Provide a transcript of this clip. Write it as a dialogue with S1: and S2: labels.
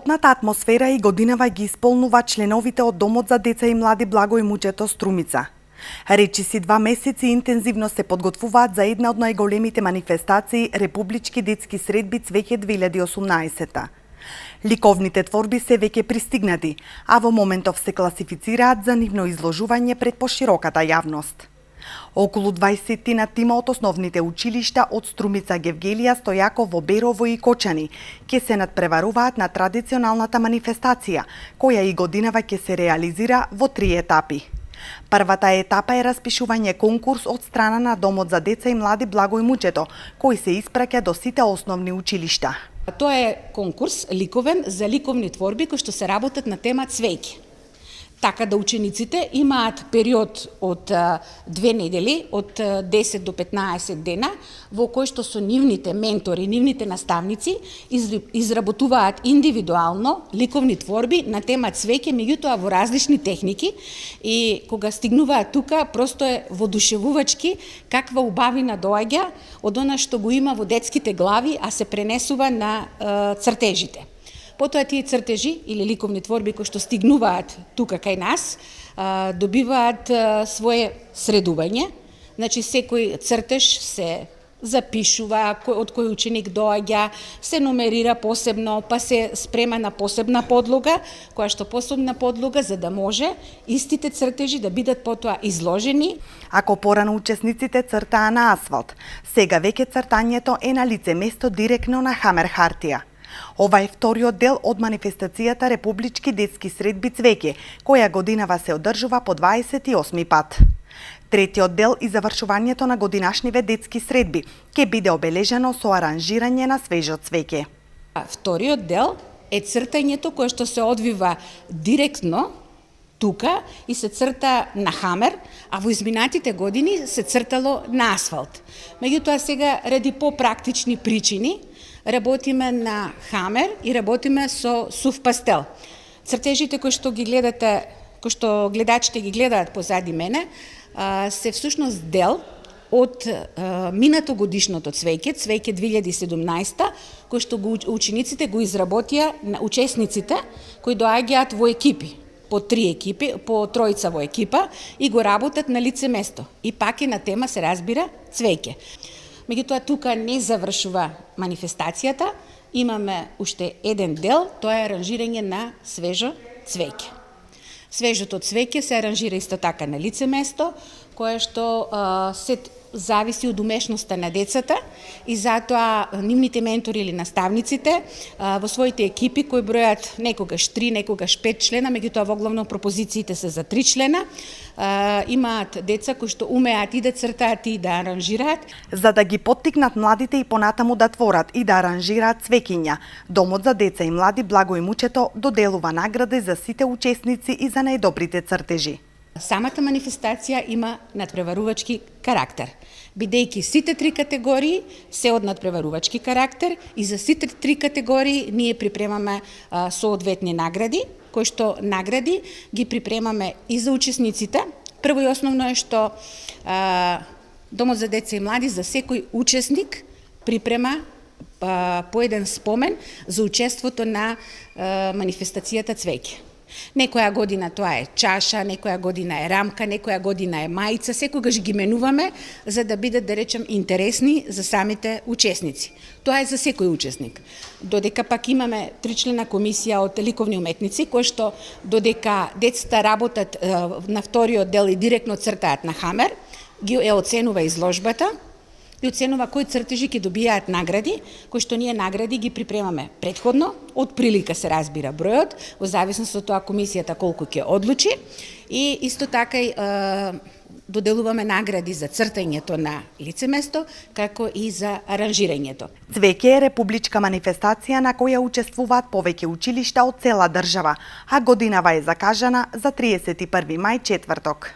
S1: Работната атмосфера и годинава ги исполнува членовите од Домот за деца и млади Благој Мучето Струмица. Речиси 2 месеци интензивно се подготвуваат за една од најголемите манифестации Републички детски средби Цвеќе 2018. Ликовните творби се веќе пристигнати, а во моментов се класифицираат за нивно изложување пред пошироката јавност. Околу 20 на тима од основните училишта од Струмица, Гевгелија, Стојаково, Берово и Кочани ќе се надпреваруваат на традиционалната манифестација, која и годинава ќе се реализира во 3 етапи. Првата етапа е распишување конкурс од страна на Домот за деца и млади Благој Мучето, кој се испраќа до сите основни училишта.
S2: Тоа е конкурс ликовен за ликовни творби кои што се работат на тема цвеќе. Така да учениците имаат период од 2 недели, од 10 до 15 дена, во кој што со нивните ментори, нивните наставници изработуваат индивидуално ликовни творби на тема цвеќе, меѓутоа во различни техники, и кога стигнуваат тука, просто е воодушевувачки каква убавина доаѓа од она што го има во детските глави, а се пренесува на цртежите. Потоа тие цртежи или ликовни творби кои што стигнуваат тука кај нас, добиваат свое средување. Значи секој цртеж се запишува, од кој ученик доаѓа, се номерира посебно, па се спрема на посебна подлога, која што посебна подлога за да може истите цртежи да бидат потоа изложени.
S1: Ако порано учесниците цртаа на асфалт, сега веќе цртањето е на лице место директно на хамер хартија. Ова е вториот дел од манифестацијата Републички детски средби Цвеќе, која годинава се одржува по 28 пат. Третиот дел и завршувањето на годинашниве детски средби ќе биде обележано со аранжирање на свежо цвеќе.
S2: Вториот дел е цртањето кое што се одвива директно тука и се црта на хамер, а во изминатите години се цртало на асфалт. Меѓутоа сега, ради попрактични причини, работиме на хамер и работиме со сув пастел. Цртежите кои што ги гледате, кои што гледачите ги гледаат позади мене, се всушност дел од минато годишното цвеќе 2017, кој што учениците го изработија на учесниците кои доаѓаат во екипи, по 3 екипи, по тројца во екипа и го работат на лице место. И пак е на тема, се разбира, цвеќе. Меѓутоа тука не завршува манифестацијата, имаме уште еден дел, тоа е аранжирање на свежо цвеќе. Свежото цвеќе се аранжира исто така на лице место, кое што се зависи од умешноста на децата и затоа нивните ментори или наставниците во своите екипи кои бројат некогаш 3, некогаш 5 члена, меѓутоа во главно пропозициите се за 3 члена, имаат деца кои што умеат и да цртаат и да аранжираат.
S1: За да ги поттикнат младите и понатаму да творат и да аранжираат цвеќиња, Домот за деца и млади Благој Мучето доделува награди за сите учесници и за најдобрите цртежи.
S2: Самата манифестација има надпреварувачки карактер, бидејќи сите 3 категории се од надпреварувачки карактер и за сите 3 категории ние припремаме соодветни награди, кои што награди ги припремаме и за учесниците. Прво и основно е што Домот за деца и млади за секој учесник припрема по еден спомен за учеството на манифестацијата Цвеќе. Некоја година тоа е чаша, некоја година е рамка, некоја година е мајца, секогаш ги менуваме за да бидат, да речем, интересни за самите учесници. Тоа е за секој учесник. Додека пак имаме 3-члена комисија од ликовни уметници, кои што додека децата работат на вториот дел и директно цртаат на хамер, ги оценува изложбата, и оценува кои цртежи ќе добијаат награди, кои што ние награди ги припремаме предходно, од прилика се разбира бројот, во зависност од тоа комисијата колку ќе одлучи, и исто така и доделуваме награди за цртањето на лице место, како и за аранжирањето.
S1: Цвеќе е републичка манифестација на која учествуваат повеќе училишта од цела држава, а годинава е закажана за 31 мај, четврток.